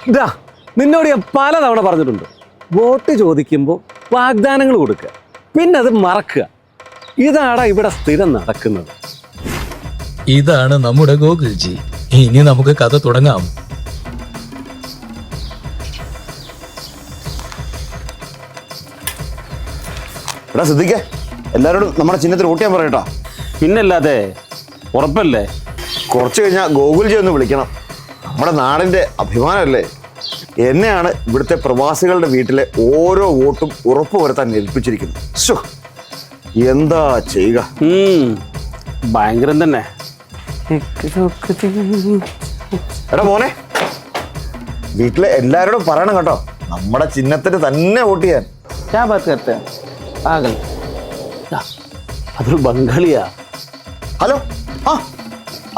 ഇതാ നിന്നോട് ഞാൻ പലതവണ പറഞ്ഞിട്ടുണ്ട്, വോട്ട് ചോദിക്കുമ്പോൾ വാഗ്ദാനങ്ങൾ കൊടുക്കുക, പിന്നെ അത് മറക്കുക. ഇതാടാ ഇവിടെ സ്ഥിരം നടക്കുന്നത്. ഇതാണ് നമ്മുടെ ഗോകുൽജി. ഇനി നമുക്ക് കഥ തുടങ്ങാം. എടാ ശ്രദ്ധിക്കേ, എല്ലാവരോടും നമ്മുടെ ചിഹ്നത്തിൽ വോട്ട് ചെയ്യാൻ പറയട്ടോ. പിന്നല്ലാതെ ഉറപ്പല്ലേ? കുറച്ച് കഴിഞ്ഞാൽ ഗോകുൽജി ഒന്ന് വിളിക്കണം. നമ്മുടെ നാടിൻ്റെ അഭിമാനമല്ലേ. എന്നെയാണ് ഇവിടുത്തെ പ്രവാസികളുടെ വീട്ടിലെ ഓരോ വോട്ടും ഉറപ്പുവരുത്താൻ ഏൽപ്പിച്ചിരിക്കുന്നത്. ശോ, എന്താ ചെയ്യുക. ഭയങ്കരം തന്നെ. എടാ മോനെ, വീട്ടിലെ എല്ലാവരോടും പറയണം കേട്ടോ, നമ്മുടെ ചിഹ്നത്തിന് തന്നെ വോട്ട് ചെയ്യാൻ. അതൊരു ബംഗാളിയാ. ഹലോ,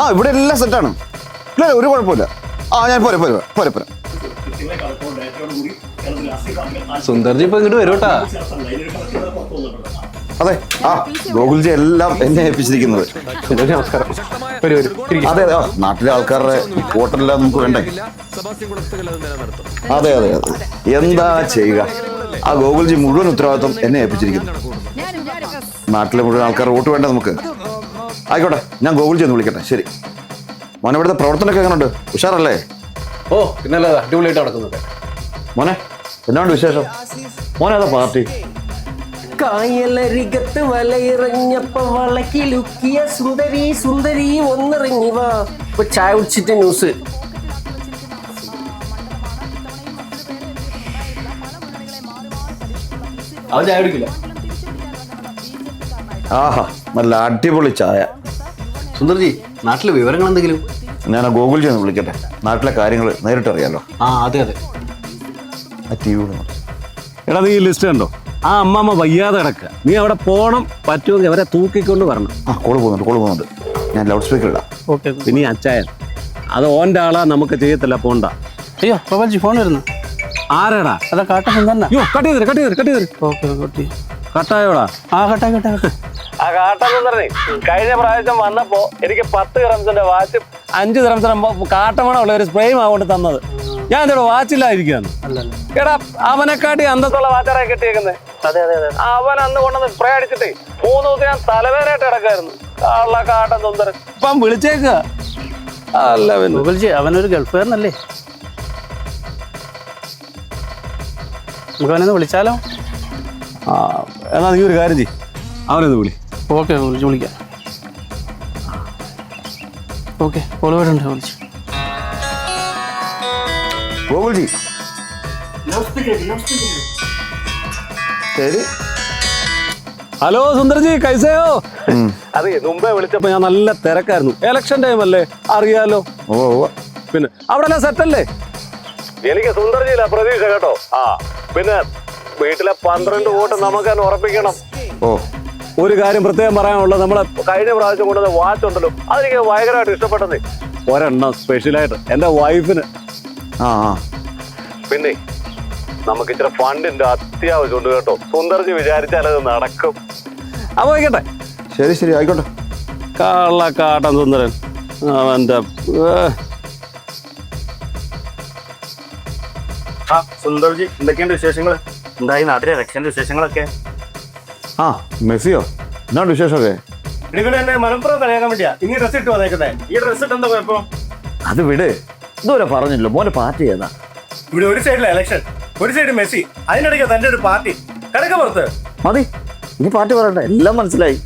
ആ ഇവിടെ എല്ലാം സെറ്റാണ്. ഇല്ല ഒരു കുഴപ്പമില്ല. ഞാൻ പോരെ പോരെ പോരെ പോരെ. സുന്ദർജി ഇപ്പൊ ഇങ്ങോട്ട് വരൂട്ടാ. അതെ, ഗോകുൽജി എല്ലാം എന്നെ ഏൽപ്പിച്ചിരിക്കുന്നത്. നമസ്കാരം. അതെ അതെ, നാട്ടിലെ ആൾക്കാരുടെ വോട്ടെല്ലാം നമുക്ക് വേണ്ടേ. അതെ അതെ അതെ, എന്താ ചെയ്യുക. ഗോകുൽജി മുഴുവൻ ഉത്തരവാദിത്വം എന്നെ ഏൽപ്പിച്ചിരിക്കുന്നു. നാട്ടിലെ മുഴുവൻ ആൾക്കാരുടെ വോട്ട് വേണ്ടേ നമുക്ക്. ആയിക്കോട്ടെ, ഞാൻ ഗോകുൽജി ഒന്ന് വിളിക്കട്ടെ. ശരി മോനെ, ഇവിടുത്തെ പ്രവർത്തനമൊക്കെ എങ്ങനെയുണ്ട്? ഉഷാറല്ലേ? ഓ പിന്നല്ല, അടിപൊളിയായിട്ട് നടക്കുന്നത്. മോനെ എന്നാണ്ട് വിശേഷം? മോനെ ഏതാ പാർട്ടി? കായലരികത്ത് വലയിറങ്ങിയപ്പോ വളക്കിലുക്കിയ സുന്ദരി സുന്ദരി ഒന്നിറങ്ങി വാ. ഇപ്പൊ ചായ കുടിച്ചിട്ട് ന്യൂസ്. അവൻ ചായ കുടിക്കില്ല. ആഹാ, നല്ല അടിപൊളി ചായ. സുന്ദർജി, നാട്ടിലെ വിവരങ്ങൾ എന്തെങ്കിലും? ഞാൻ ഗോകുൽജി ഒന്ന് വിളിക്കട്ടെ, നാട്ടിലെ കാര്യങ്ങൾ നേരിട്ട് അറിയാലോ. അതെ അതെ. TV എടാ, നീ ലിസ്റ്റ് കണ്ടോ? അമ്മമ്മ വയ്യാതെ കിടക്കുക. നീ അവിടെ പോണം, പറ്റുമെങ്കിൽ അവരെ തൂക്കിക്കൊണ്ട് വരണം. കോള് പോകുന്നുണ്ട്. ഞാൻ ലൗഡ് സ്പീക്കർ ഇടാം. പിന്നെ ഈ അച്ചായൻ, അത് ഓൻ്റെ ആളാ, നമുക്ക് ചെയ്യത്തില്ല, പോണ്ട. അയ്യോ പ്രബൽജി ഫോൺ വരുന്നു. ആരാടാ? അതാ കാട്ടൻ തന്നെ. കട്ട് ചെയ്ത് കട്ടായോടാ. ആ കാട്ടനെ കഴിഞ്ഞ പ്രാവശ്യം വന്നപ്പോ എനിക്ക് 10 ദിറംസിന്റെ വാച്ചും 5 ദിറംസിന്റെ കാട്ടമണമുള്ള ഒരു സ്പ്രേയും കൊണ്ട് തന്നത്. ഞാൻ എന്തോടെ വാച്ചില്ലായിരിക്കാന്ന്. എടാ, അവനെക്കാട്ടി അന്തത്തുള്ള വാച്ചറായി കെട്ടിയേക്കുന്നത്. അവൻ അന്ന് കൊണ്ടുവന്ന് സ്പ്രേ അടിച്ചിട്ടേ 3 ദിവസം ഞാൻ തലവേദനയായിട്ട് കിടക്കായിരുന്നു. കാട്ടൻ സുന്ദരൻ ഇപ്പം വിളിച്ചേക്കുക. അവനൊരു ഗൾഫുകാരനല്ലേ? നമുക്ക് അവനൊന്ന് വിളിച്ചാലോ? എന്നാ നീ ഒരു കാര്യം ചെയ്യ്, അവനൊന്ന് വിളി. ഓക്കെ, വിളിക്കാം. ഓക്കെ, കോളുവേടുണ്ട്. വിളിച്ചു. ഗോകുൽജി ശരി. ഹലോ സുന്ദർജി, കൈസയോ? അതെ, മുമ്പേ വിളിച്ചപ്പോ ഞാൻ നല്ല തിരക്കായിരുന്നു. ഇലക്ഷൻ ടൈം അല്ലേ, അറിയാലോ. പിന്നെ അവിടെ എല്ലാം സെറ്റല്ലേ? എനിക്ക് സുന്ദർജിയില്ല പ്രതീക്ഷ കേട്ടോ. പിന്നെ വീട്ടിലെ 12 വോട്ട് നമുക്ക് തന്നെ ഉറപ്പിക്കണം. ഒരു കാര്യം പ്രത്യേകം പറയാനുള്ളത്, നമ്മളെ കഴിഞ്ഞ പ്രാവശ്യം കൊണ്ടുവന്ന വാച്ച് ഉണ്ടല്ലോ, അതെനിക്ക് ഭയങ്കരമായിട്ട് ഇഷ്ടപ്പെട്ടത്. ഒരെണ്ണം സ്പെഷ്യലായിട്ട് എൻ്റെ വൈഫിന്. പിന്നെ നമുക്ക് ഇച്ചിരി ഫണ്ടിന്റെ അത്യാവശ്യമുണ്ട് കേട്ടോ. സുന്ദർജി വിചാരിച്ചാൽ അത് നടക്കും. അപ്പൊ വയ്ക്കട്ടെ. ശരി ആയിക്കോട്ടെ. കാട്ടൻ സുന്ദരൻ അവന്റെ. സുന്ദർജി, എന്തൊക്കെയുണ്ട് വിശേഷങ്ങൾ? എന്തായി നാട്ടിലെ ഇലക്ഷന്റെ വിശേഷങ്ങളൊക്കെ? മെസ്സിയോ, എന്നാണ്ട് വിശേഷമൊക്കെ? ഇടികളെ എന്നെ മലപ്പുറം കളിയാക്കാൻ വേണ്ടിയാ ഇനി ഡ്രസ് ഇട്ട് വന്നേക്കുന്നേ. ഈ ഡ്രസ് ഇട്ട് എന്താ കുഴപ്പം? അത് വിട്, ഇതുവരെ പറഞ്ഞല്ലോ മോനെ പാർട്ടി ഏതാ? ഇവിടെ ഒരു സൈഡിലെ ഇലക്ഷൻ, ഒരു സൈഡ് മെസ്സി, അതിനിടയ്ക്ക് തന്റെ ഒരു പാർട്ടി. കിടക്ക പുറത്ത് മതി, ഇനി പാർട്ടി പറയട്ടെ, എല്ലാം മനസ്സിലായി.